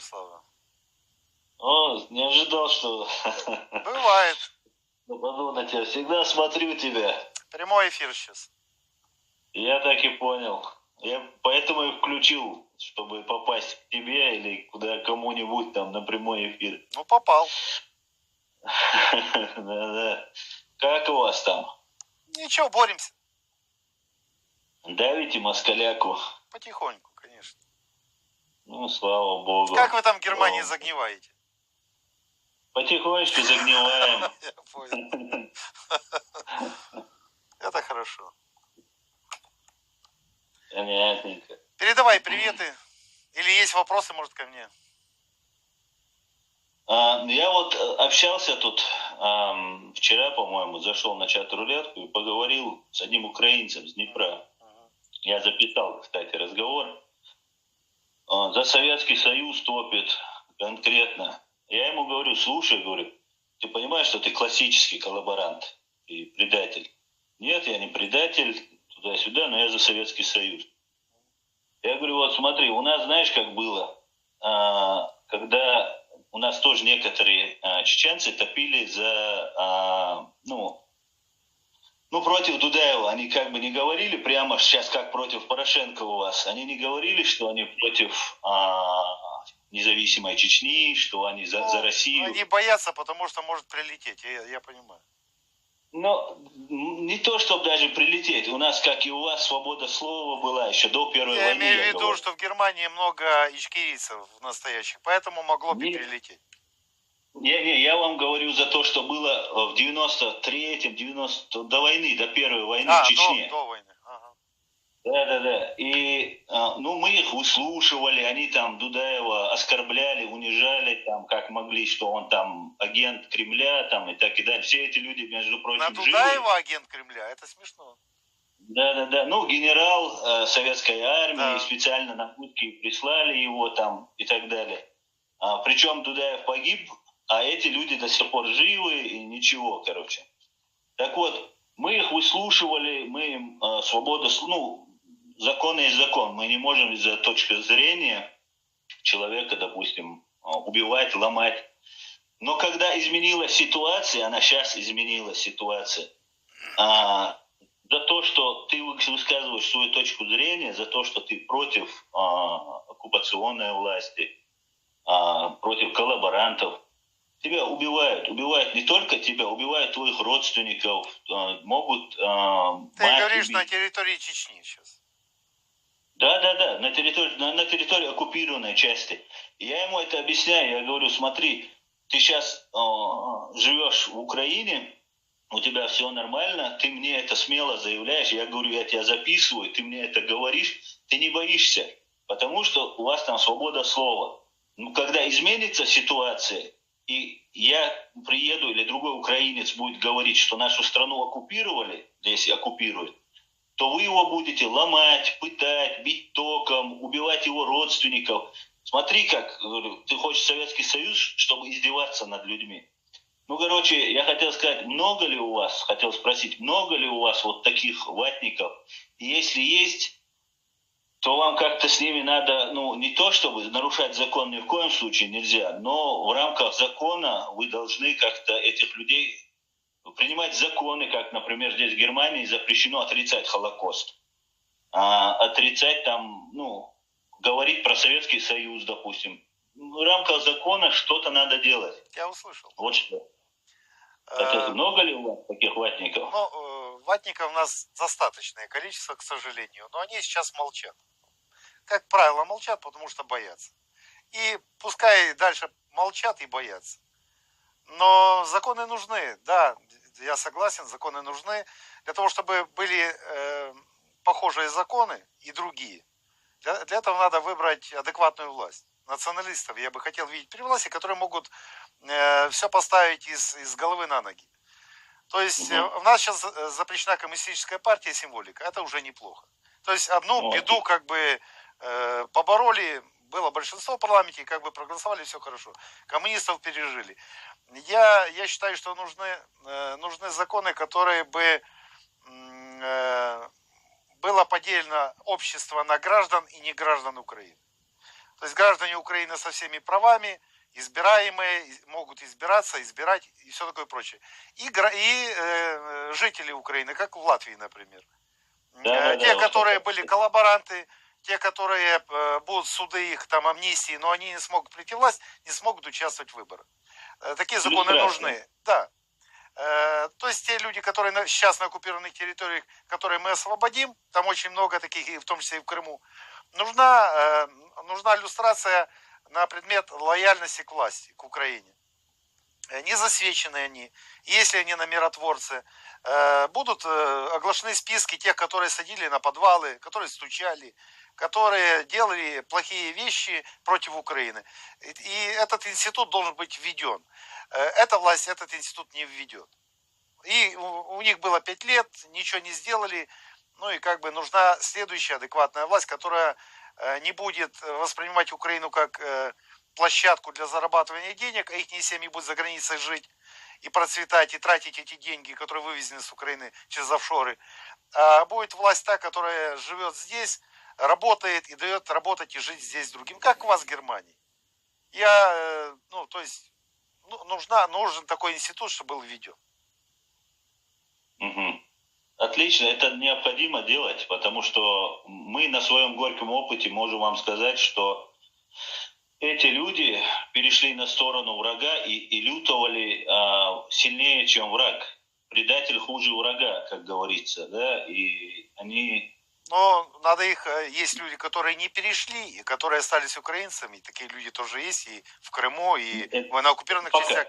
здравствуем, Слава. О, не ожидал, что Бывает. нападу на тебя. Всегда смотрю тебя. Прямой эфир сейчас. Я так и понял. Я поэтому и включил, чтобы попасть к тебе или куда кому-нибудь там на прямой эфир. Ну, попал. Да-да. Как у вас там? Ничего, боремся. Давите москаляку? Потихоньку, конечно. Ну, слава богу. Как вы там в Германии загниваете? Потихонечку загниваем. Я понял. Это хорошо. Понятненько. Передавай приветы. Или есть вопросы, может, ко мне? Я вот общался тут вчера, по-моему, зашел на чат-рулетку и поговорил с одним украинцем с Днепра. Я записал, кстати, разговор. За Советский Союз топит конкретно. Я ему говорю, слушай, говорю, ты понимаешь, что ты классический коллаборант и предатель? Нет, я не предатель, туда-сюда, но я за Советский Союз. Я говорю, вот смотри, у нас, знаешь, как было, когда у нас тоже некоторые чеченцы топили за, против Дудаева. Они как бы не говорили прямо сейчас, как против Порошенко у вас. Они не говорили, что они против независимой Чечни, что они за Россию. Они боятся, потому что может прилететь, я понимаю. Но не то, чтобы даже прилететь. У нас, как и у вас, свобода слова была еще до Первой войны. Я имею в виду, что в Германии много ичкерийцев настоящих, поэтому могло бы прилететь. Не, я вам говорю за то, что было в 93-м, до войны, до Первой войны в Чечне. До войны. Ага. Да. И, мы их выслушивали, они там Дудаева оскорбляли, унижали, там, как могли, что он там агент Кремля, там, и так и далее. Все эти люди, между прочим, На Дудаева агент Кремля, это смешно. Да. Генерал советской армии, специально на путки прислали его там и так далее. Причем Дудаев погиб, а эти люди до сих пор живы и ничего, короче. Так вот, мы их выслушивали, мы им свобода, закон есть закон. Мы не можем из-за точки зрения человека, допустим, убивать, ломать. Но когда изменилась ситуация, она сейчас изменилась ситуация, за то, что ты высказываешь свою точку зрения, за то, что ты против оккупационной власти, против коллаборантов, тебя убивают. Убивают не только тебя, убивают твоих родственников, могут Ты говоришь убить. На территории Чечни сейчас. Да, на территории оккупированной части. Я ему это объясняю, я говорю, смотри, ты сейчас живешь в Украине, у тебя все нормально, ты мне это смело заявляешь, я говорю, я тебя записываю, ты мне это говоришь, ты не боишься, потому что у вас там свобода слова. Когда изменится ситуация, и я приеду, или другой украинец будет говорить, что нашу страну оккупировали, если оккупируют, то вы его будете ломать, пытать, бить током, убивать его родственников. Смотри, как, говорю, ты хочешь Советский Союз, чтобы издеваться над людьми. Я хотел сказать, много ли у вас вот таких ватников? И если есть, то вам как-то с ними надо, не то чтобы нарушать закон ни в коем случае нельзя, но в рамках закона вы должны как-то этих людей принимать законы, как, например, здесь в Германии запрещено отрицать Холокост. Отрицать там, говорить про Советский Союз, допустим. В рамках закона что-то надо делать. Я услышал. Вот что. Много ли у вас таких ватников? Ватников у нас достаточное количество, к сожалению. Но они сейчас молчат. Как правило, молчат, потому что боятся. И пускай дальше молчат и боятся. Но законы нужны. Да, я согласен, законы нужны. Для того, чтобы были похожие законы и другие. Для этого надо выбрать адекватную власть. Националистов я бы хотел видеть при власти, которые могут все поставить из головы на ноги. То есть у нас сейчас запрещена коммунистическая партия, символика. Это уже неплохо. То есть одну беду как бы побороли, было большинство в парламенте, как бы проголосовали, все хорошо. Коммунистов пережили. Я считаю, что нужны законы, которые бы было поделено общество на граждан и не граждан Украины. То есть граждане Украины со всеми правами, избираемые, могут избираться, избирать и все такое прочее. И жители Украины, как в Латвии, например. Те, Вот как которые раз. были коллаборанты, те, которые будут суды их, там, амнистии, но они не смогут прийти в власть, не смогут участвовать в выборах. Такие законы Иллюстрация. нужны. Да. То есть те люди, которые сейчас на оккупированных территориях, которые мы освободим, там очень много таких, в том числе и в Крыму, нужна иллюстрация на предмет лояльности к власти, к Украине. Не засвечены они, если они на миротворцы, будут оглашены списки тех, которые садили на подвалы, которые стучали, которые делали плохие вещи против Украины. И этот институт должен быть введен. Эта власть этот институт не введет. И у них было 5 лет, ничего не сделали. Ну и как бы нужна следующая адекватная власть, которая не будет воспринимать Украину как площадку для зарабатывания денег, а их семьи будут за границей жить и процветать, и тратить эти деньги, которые вывезены с Украины через офшоры. А будет власть та, которая живет здесь, работает и дает работать и жить здесь другим. Как у вас в Германии. Нужен такой институт, чтобы был введен. Угу. Отлично, это необходимо делать, потому что мы на своем горьком опыте можем вам сказать, что эти люди перешли на сторону врага и лютовали сильнее, чем враг. Предатель хуже врага, как говорится, да, и они... Но надо есть люди, которые не перешли, и которые остались украинцами, такие люди тоже есть и в Крыму, и на оккупированных частях.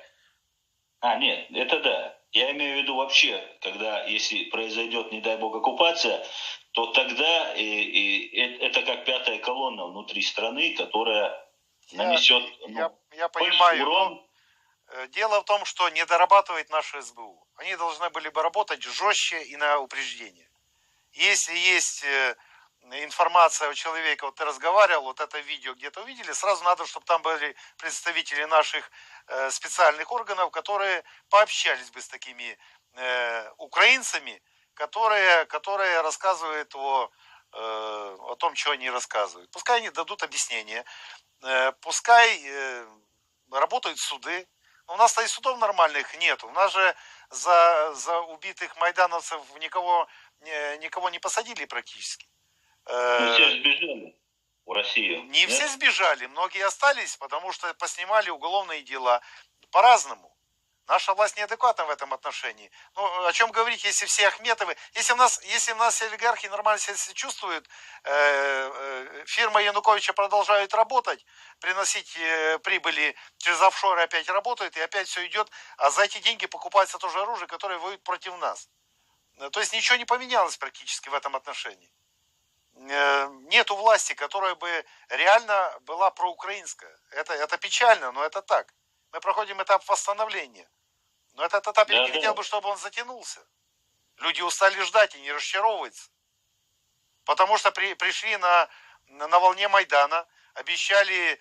Нет, это да. Я имею в виду вообще, когда, если произойдет, не дай бог, оккупация, то тогда это как пятая колонна внутри страны, которая нанесет я понимаю, урон. Дело в том, что не дорабатывает нашу СБУ. Они должны были бы работать жестче и на упреждение. Если есть информация у человека, вот ты разговаривал, вот это видео где-то увидели, сразу надо, чтобы там были представители наших специальных органов, которые пообщались бы с такими украинцами, которые рассказывают о том, что они рассказывают. Пускай они дадут объяснение, пускай работают суды. У нас-то и судов нормальных нет. У нас же за убитых майдановцев никого не посадили практически. Все сбежали в Россию. Не все сбежали, многие остались, потому что поснимали уголовные дела по-разному. Наша власть неадекватна в этом отношении. Ну, о чем говорить, если все Ахметовы, если у нас все олигархи нормально себя чувствуют, фирма Януковича продолжает работать, приносить прибыли через офшоры, опять работают, и опять все идет, а за эти деньги покупается тоже оружие, которое воюет против нас. То есть ничего не поменялось практически в этом отношении. Нету власти, которая бы реально была проукраинская. Это печально, но это так. Мы проходим этап восстановления. Но этот этап я не хотел бы, чтобы он затянулся. Люди устали ждать и не расчаровываются. Потому что пришли на волне Майдана, обещали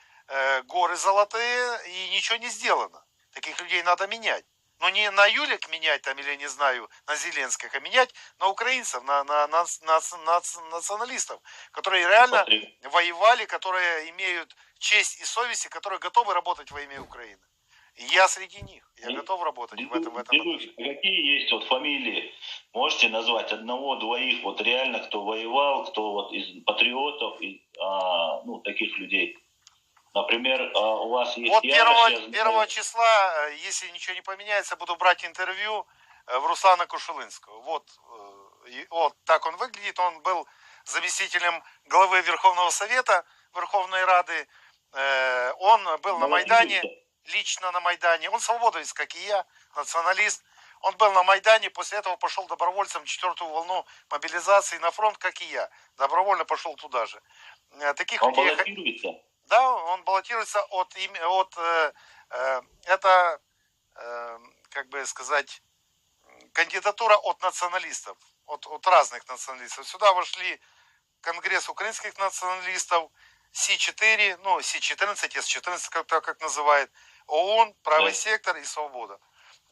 горы золотые, и ничего не сделано. Таких людей надо менять. Но не на Юлик менять там, или не знаю, на Зеленских, а менять на украинцев, на националистов, которые реально воевали, которые имеют честь и совесть, и которые готовы работать во имя Украины. И я среди них. Я готов работать в этом отношении. Какие есть вот фамилии? Можете назвать одного, двоих, вот реально, кто воевал, кто вот из патриотов, таких людей? Например, у вас есть... Вот 1 числа, если ничего не поменяется, буду брать интервью в Руслана Кушулинского. Вот так он выглядит. Он был заместителем главы Верховного Совета, Верховной Рады. Он был на Майдане, лично на Майдане. Он свободовец, как и я, националист. Он был на Майдане, после этого пошел добровольцем в 4-ю волну мобилизации на фронт, как и я. Добровольно пошел туда же. Таких он людей... баллотируется? Да, он баллотируется как бы сказать, кандидатура от националистов, от разных националистов. Сюда вошли Конгресс украинских националистов, С4, С14, С14, как называют, ОУН, Правый сектор и Свобода.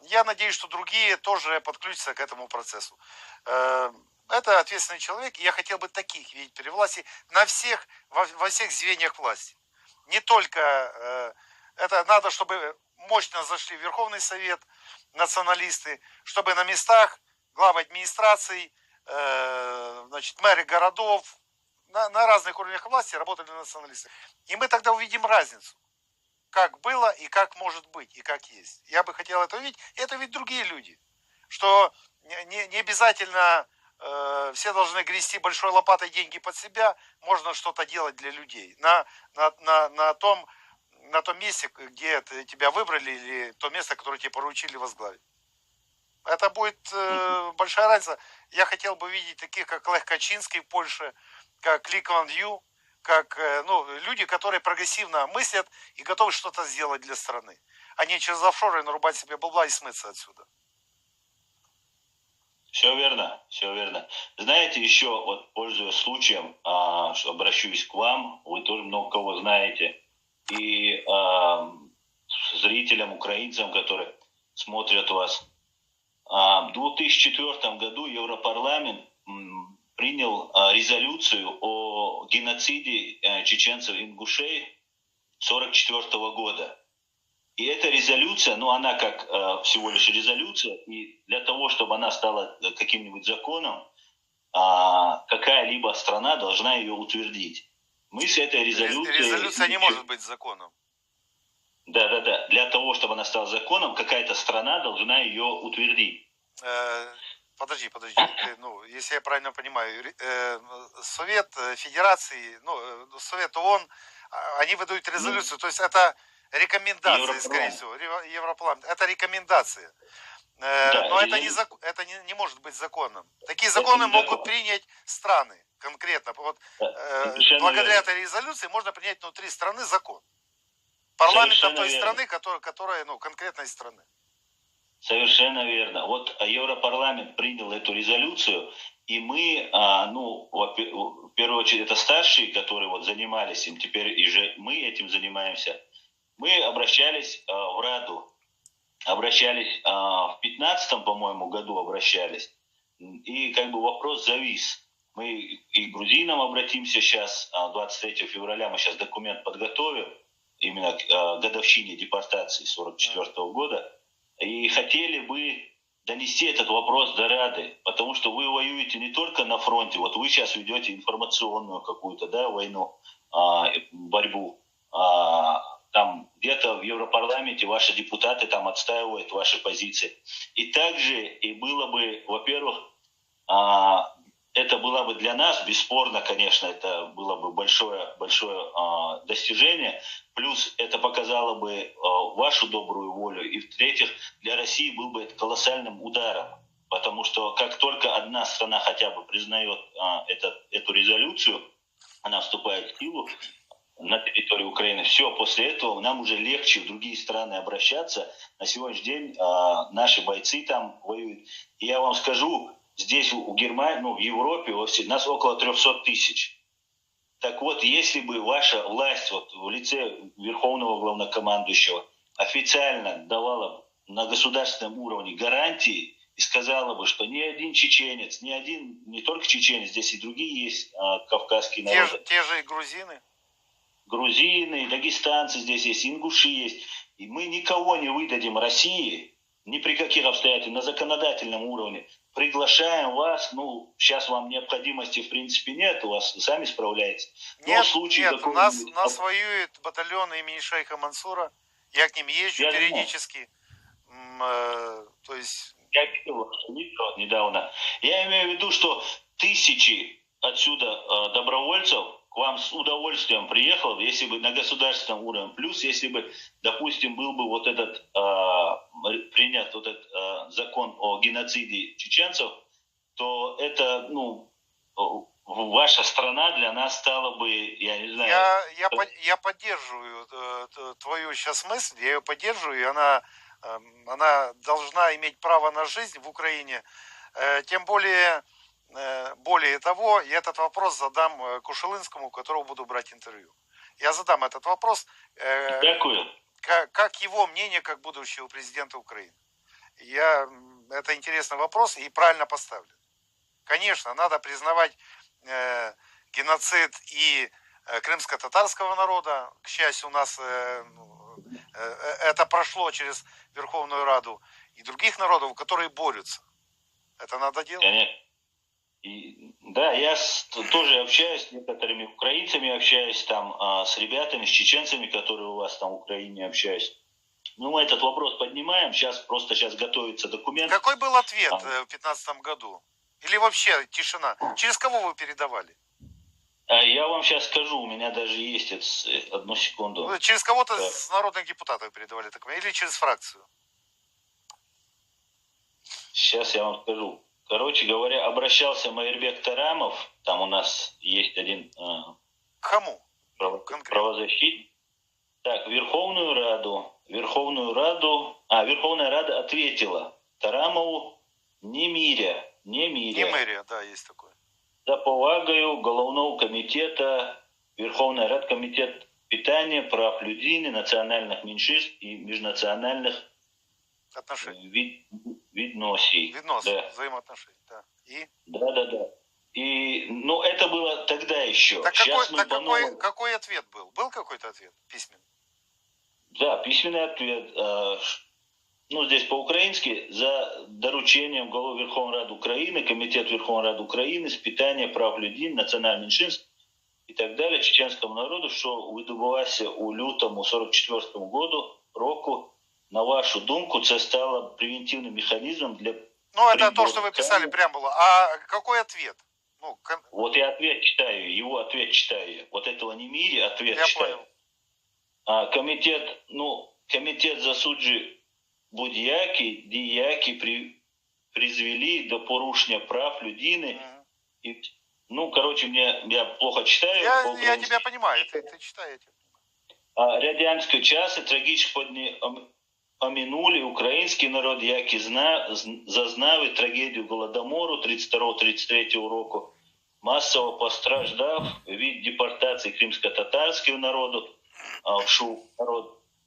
Я надеюсь, что другие тоже подключатся к этому процессу. Это ответственный человек, и я хотел бы таких видеть при власти во всех звеньях власти. не только... Это надо, чтобы мощно зашли в Верховный Совет националисты, чтобы на местах главы администраций, значит, мэры городов, на разных уровнях власти работали националисты. И мы тогда увидим разницу, как было и как может быть, и как есть. Я бы хотел это увидеть. И это ведь другие люди. Что не обязательно все должны грести большой лопатой деньги под себя. Можно что-то делать для людей. На том месте, где тебя выбрали, или то место, которое тебе поручили возглавить. Это будет большая разница. Я хотел бы видеть таких, как Лех Качинский в Польше, как Ли Кван Ю, как люди, которые прогрессивно мыслят и готовы что-то сделать для страны, а не через офшоры нарубать себе бабла и смыться отсюда. Все верно, все верно. Знаете, еще вот пользуясь случаем, что обращусь к вам, вы тоже много кого знаете, и зрителям, украинцам, которые смотрят вас. В 2004 году Европарламент принял резолюцию о геноциде чеченцев-ингушей 1944 года. И эта резолюция, она как всего лишь резолюция, и для того, чтобы она стала каким-нибудь законом, какая-либо страна должна ее утвердить. Мы с этой резолюцией... Резолюция не может быть законом. Да. Для того, чтобы она стала законом, какая-то страна должна ее утвердить. Подожди. Если я правильно понимаю, Совет Федерации, Совет ООН, они выдают резолюцию. То есть это рекомендация, скорее всего. Европарламент. Это рекомендация. Но это не может быть законом. Такие законы могут принять страны конкретно. Вот, благодаря этой резолюции можно принять внутри страны закон. Парламентом той страны, которая конкретной страны. Совершенно верно. Вот Европарламент принял эту резолюцию, и мы, в первую очередь, это старшие, которые вот занимались им, теперь и мы этим занимаемся. Мы обращались в Раду, обращались в 15-м, по-моему, году обращались, и вопрос завис. Мы и к грузинам обратимся сейчас, 23 февраля мы сейчас документ подготовим, именно к годовщине депортации 1944 года, и хотели бы донести этот вопрос до Рады, потому что вы воюете не только на фронте, вот вы сейчас ведете информационную какую-то, войну, борьбу, там где-то в Европарламенте ваши депутаты там отстаивают ваши позиции. И также и было бы, во-первых, это было бы для нас, бесспорно, конечно, это было бы большое достижение, плюс это показало бы вашу добрую волю, и в-третьих, для России был бы это колоссальным ударом, потому что как только одна страна хотя бы признает эту резолюцию, она вступает в силу на территории Украины, все, после этого нам уже легче в другие страны обращаться. На сегодняшний день наши бойцы там воюют. И я вам скажу, здесь в Германии, в Европе нас около 300 тысяч. Так вот, если бы ваша власть в лице Верховного Главнокомандующего официально давала на государственном уровне гарантии и сказала бы, что ни один чеченец, не только чеченец, здесь и другие есть кавказские народы. Те же и грузины. Грузины, дагестанцы здесь есть, ингуши есть. И мы никого не выдадим России, ни при каких обстоятельствах, на законодательном уровне. Приглашаем вас, сейчас вам необходимости в принципе нет, у вас сами справляетесь. Нет, у нас воюет батальон имени шейха Мансура, я к ним езжу периодически. То есть... Я видел недавно. Я имею в виду, что тысячи отсюда добровольцев к вам с удовольствием приехал, если бы на государственном уровне. Плюс, если бы, допустим, был бы принят закон о геноциде чеченцев, то это, ваша страна для нас стала бы, я не знаю... Я поддерживаю твою сейчас мысль, я ее поддерживаю, и она должна иметь право на жизнь в Украине. Тем более того, я этот вопрос задам Кушелинскому, у которого буду брать интервью. Я задам этот вопрос. Дякую. Как его мнение, как будущего президента Украины. Это интересный вопрос и правильно поставлен. Конечно, надо признавать геноцид и крымско-татарского народа. К счастью, у нас это прошло через Верховную Раду, и других народов, которые борются. Это надо делать. Конечно. Да, я тоже общаюсь с некоторыми украинцами, общаюсь там с ребятами, с чеченцами, которые у вас там в Украине общаюсь. Ну, мы этот вопрос поднимаем, сейчас готовится документ. Какой был ответ в 2015 году? Или вообще тишина? Через кого вы передавали? Я вам сейчас скажу, у меня даже есть одну секунду. Через кого-то с народных депутатов передавали документ? Или через фракцию? Сейчас я вам скажу. Короче говоря, обращался Майырбек Тарамов, там у нас есть один кому? Правозащитник. Так, Верховная Рада ответила Тарамову не миря. Не миря, да, есть такое. За повагою Головного комитета Верховной Рады Комитет питания, прав людини, национальных меньшинств и межнациональных відносин. Да. Взаимоотношений, да. И? Да. И, ну, это было тогда еще. Так какой ответ был? Был какой-то ответ письменный? Да, письменный ответ. Ну, здесь по-украински, за доручением Голови Верховної Ради України, Комітет Верховної Ради України з питання прав людей, національних меншинств і так далі, чеченському народу, що відбувалося у лютому 44-го року. На вашу думку, це стало превентивным механизмом для... Ну, это то, что вы писали преамбулу. А какой ответ? Вот я ответ читаю, его ответ читаю. Вот этого не мире, ответ я читаю. Понял. Комітет засуджує будь-які дії, призвели до порушення прав людини. Ну, короче, я плохо читаю. Я тебя понимаю, ты читаешь. Радянські часи трагічно оминули український народ, який зазнав трагедію Голодомору 32-33 року, масово постраждав від депортації кримсько-татарського народу,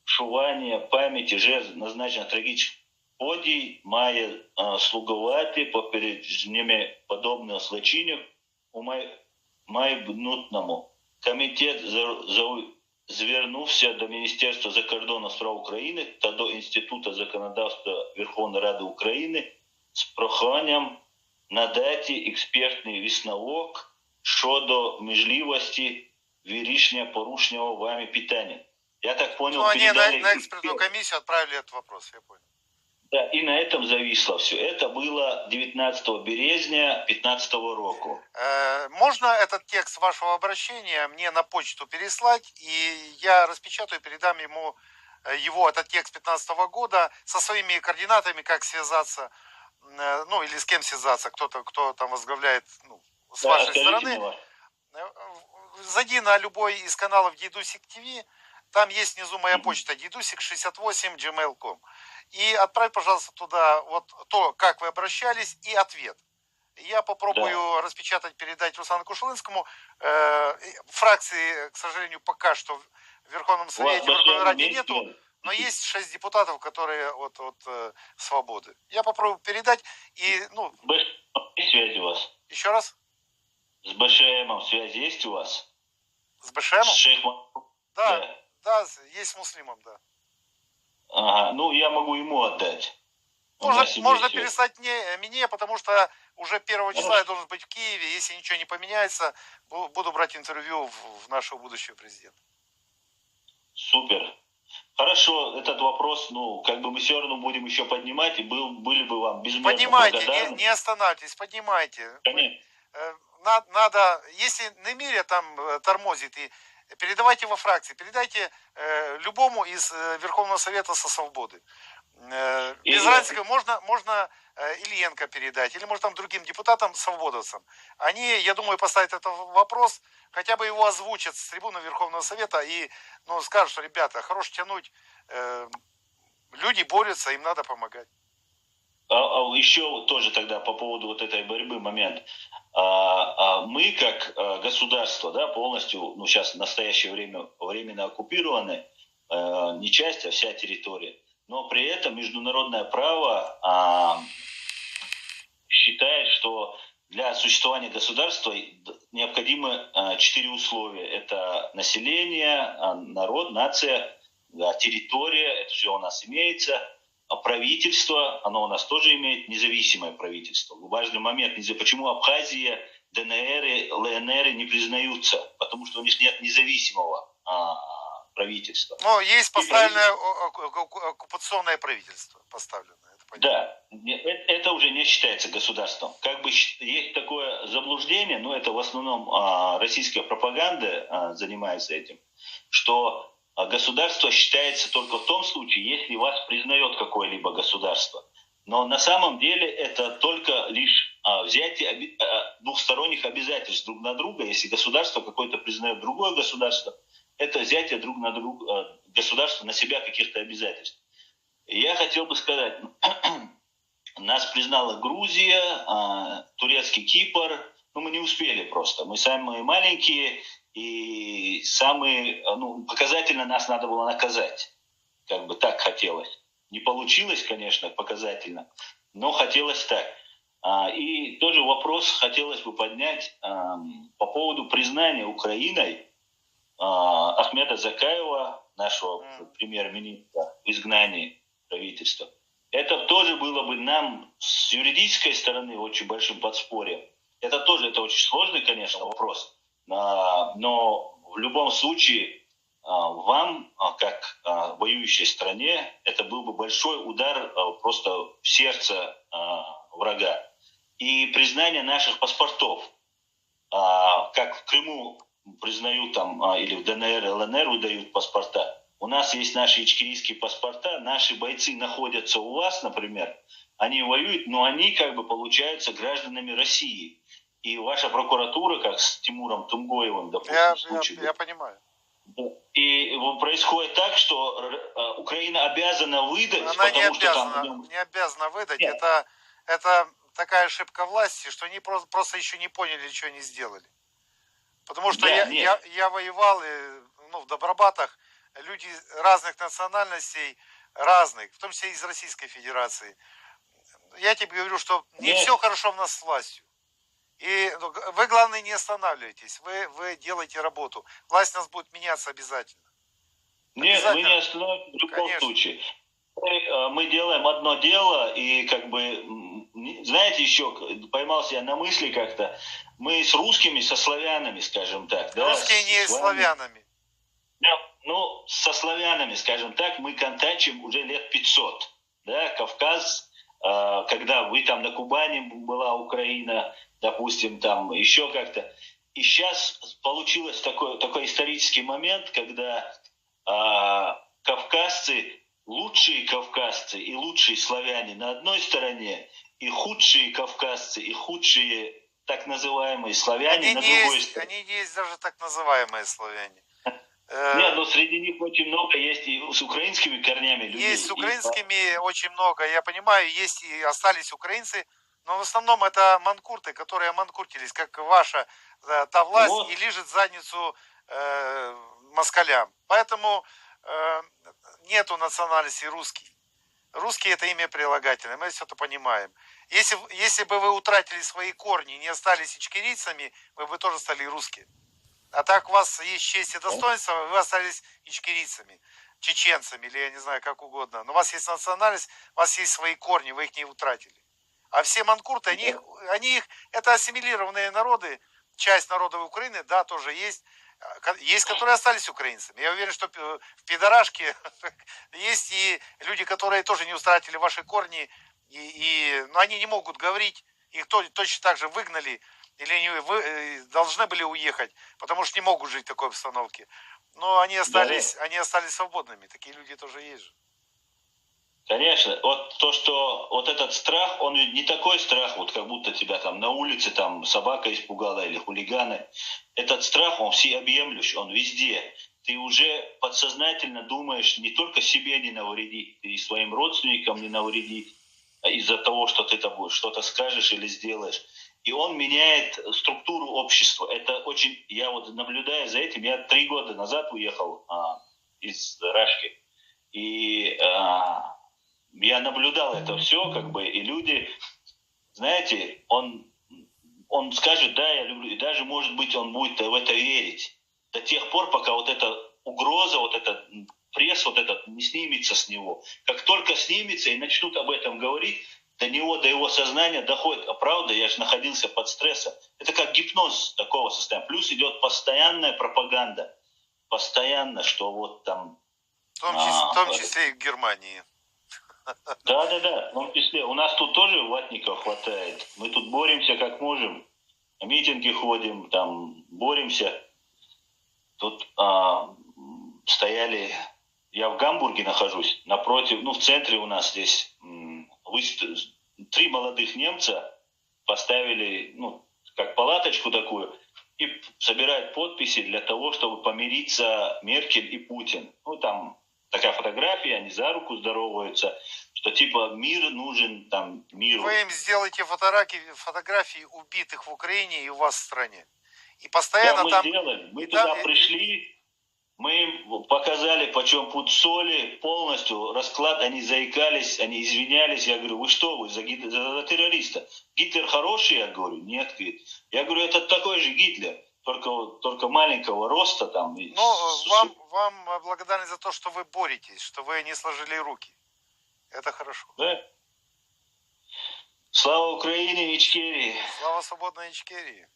вшування пам'яті жертв назначених трагічних подій має слугувати попередженнями подобних злочинів у майбутньому. Комітет звернувся до Міністерства закордонних справ України та до Інституту законодавства Верховної Ради України з проханням надати експертний висновок щодо можливості вирішення порушеного вами питання. Я так понял, они на экспертную комиссию отправили этот вопрос, я понял. Да, и на этом зависло все. Это было 19 березня 2015 року. Можно этот текст вашего обращения мне на почту переслать, и я распечатаю и передам ему этот текст 2015 года со своими координатами, как связаться, ну или с кем связаться, кто там возглавляет, ну, с вашей стороны. Зайди на любой из каналов Дедусик ТВ, там есть внизу моя почта dedusik68@gmail.com. И отправь, пожалуйста, туда вот то, как вы обращались, и ответ. Я попробую распечатать, передать Руслану Кушулинскому. Фракции, к сожалению, пока что в Верховном Совете, в Верховной Раде нету, но есть 6 депутатов, которые от свободы. Я попробую передать и, ну... Есть связь у вас? Еще раз? С БШМом связь есть у вас? С БШМом? С шейхом? Да, есть с Муслимом, да. Ага, ну я могу ему отдать. Можно переслать мне, потому что уже 1 числа я должен быть в Киеве. Если ничего не поменяется, буду брать интервью в нашего будущего президента. Супер. Хорошо, этот вопрос, ну, как бы мы все равно будем еще поднимать, и были бы вам безмерно поднимайте, благодарны. Не останавливайтесь, поднимайте. Конечно. Надо, если Немиря там тормозит, и передавайте во фракции, передайте любому из Верховного Совета со свободы. Без разницы, можно Ильенко передать, или может там другим депутатам, свободовцам. Они, я думаю, поставят этот вопрос, хотя бы его озвучат с трибуны Верховного Совета и скажут, что, ребята, хорош тянуть, люди борются, им надо помогать. Еще тоже тогда по поводу вот этой борьбы момент. Мы как государство, да, полностью, ну сейчас в настоящее время временно оккупированы, не часть, а вся территория. Но при этом международное право считает, что для существования государства необходимо 4 условия. Это население, народ, нация, территория, это все у нас имеется. Правительство, оно у нас тоже имеет независимое правительство. Важный момент, почему Абхазия, ДНР, ЛНР не признаются, потому что у них нет независимого правительства. Но есть поставленное оккупационное правительство, поставленное. Да, это уже не считается государством. Как бы есть такое заблуждение, но это в основном российская пропаганда занимается этим, что государство считается только в том случае, если вас признает какое-либо государство. Но на самом деле это только лишь взятие двухсторонних обязательств друг на друга. Если государство какое-то признает другое государство, это взятие друг на друга государства на себя каких-то обязательств. Я хотел бы сказать, нас признала Грузия, турецкий Кипр, но мы не успели просто. Мы самые маленькие и самые, показательно нас надо было наказать. Как бы так хотелось. Не получилось, конечно, показательно, но хотелось так. И тоже вопрос хотелось бы поднять по поводу признания Украиной Ахмеда Закаева, нашего премьер-министра, в изгнании правительства. Это тоже было бы нам с юридической стороны очень большим подспорьем. Это очень сложный, конечно, вопрос. Но в любом случае вам, как воюющей стране, это был бы большой удар просто в сердце врага. И признание наших паспортов, как в Крыму признают или в ДНР, ЛНР выдают паспорта. У нас есть наши ичкерийские паспорта, наши бойцы находятся у вас, например, они воюют, но они получаются гражданами России. И ваша прокуратура, как с Тимуром Тумгоевым, допустим, я понимаю. И происходит так, что Украина обязана выдать, она не обязана выдать. Нет. Это такая ошибка власти, что они просто еще не поняли, что они сделали. Потому что я воевал в Добробатах, люди разных национальностей, в том числе из Российской Федерации. Я тебе говорю, что не все хорошо у нас с властью. И вы, главное, не останавливайтесь. Вы делаете работу. Власть у нас будет меняться обязательно. Нет, мы не остановимся в любом случае. Мы делаем одно дело, и знаете, еще поймался я на мысли как-то, мы с русскими, со славянами, скажем так. Русские не с славянами. Со славянами, скажем так, мы контачим уже лет 500. Да, Кавказ, когда вы там на Кубани была Украина, допустим, там еще как-то. И сейчас получилось такой исторический момент, когда лучшие кавказцы и лучшие славяне на одной стороне, и худшие кавказцы, и худшие так называемые славяне на другой стороне. Они есть даже так называемые славяне. Нет, но среди них очень много есть и с украинскими корнями людей. Есть с украинскими очень много, я понимаю, есть и остались украинцы, но в основном это манкурты, которые манкуртились, как ваша та власть, и лижет задницу москалям. Поэтому нету национальности русский. Русский это имя прилагательное, мы все это понимаем. Если бы вы утратили свои корни, не остались ичкерийцами, вы бы тоже стали русскими. А так у вас есть честь и достоинство, вы остались ичкерийцами, чеченцами, или я не знаю, как угодно. Но у вас есть национальность, у вас есть свои корни, вы их не утратили. А все манкурты, это ассимилированные народы, часть народов Украины, да, тоже есть. Есть, которые остались украинцами. Я уверен, что в пидорашке есть и люди, которые тоже не утратили ваши корни, но они не могут говорить, их точно так же выгнали, или они должны были уехать, потому что не могут жить в такой обстановке. Но они остались свободными. Такие люди тоже есть же. Конечно. Вот этот страх, он не такой страх, как будто тебя там на улице собака испугала или хулиганы. Этот страх, он всеобъемлющий, он везде. Ты уже подсознательно думаешь не только себе не навредить, и своим родственникам не навредить из-за того, что ты там что-то скажешь или сделаешь. И он меняет структуру общества. Это очень... Я наблюдаю за этим. Я 3 года назад уехал из Рашки. И я наблюдал это все, и люди... Знаете, он скажет, да, я люблю, и даже, может быть, он будет в это верить. До тех пор, пока вот эта угроза, вот этот пресс, вот этот не снимется с него. Как только снимется и начнут об этом говорить, до него, до его сознания доходит, а правда, я же находился под стрессом. Это как гипноз такого состояния. Плюс идет постоянная пропаганда. Постоянно, что вот там... В том числе и в Германии. Да, в том числе. У нас тут тоже ватников хватает. Мы тут боремся как можем. На митинги ходим, там боремся. Тут стояли... Я в Гамбурге нахожусь, напротив, в центре у нас здесь 3 молодых немца поставили, как палаточку такую, и собирают подписи для того, чтобы помириться Меркель и Путин. Там такая фотография, они за руку здороваются, что типа мир нужен там миру. Вы им сделаете фотографии убитых в Украине и у вас в стране. И постоянно мы там... сделали. Мы туда пришли, мы им показали, почем пуд соли, полностью расклад, они заикались, они извинялись. Я говорю, вы что, вы за террориста? Гитлер хороший, я говорю? Нет, говорит. Я говорю, это такой же Гитлер, только маленького роста там. Вам благодарность за то, что вы боретесь, что вы не сложили руки. Это хорошо. Да. Слава Украине и Ичкерии. Слава свободной Ичкерии.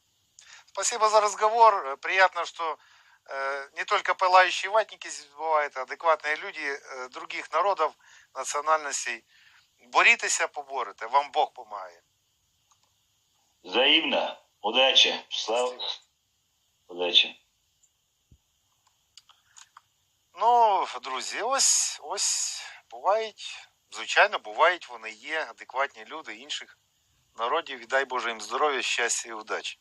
Спасибо за разговор. Приятно, что не только пылающие ватники здесь бывают, а адекватные люди других народов, национальностей. Борітеся, поборете. Вам Бог помагає. Взаимно. Удачи. Слава. Удачі. Друзі, ось бувають, звичайно, бувають, вони є адекватні люди інших народів. І дай Боже їм здоров'я, щастя і удачі.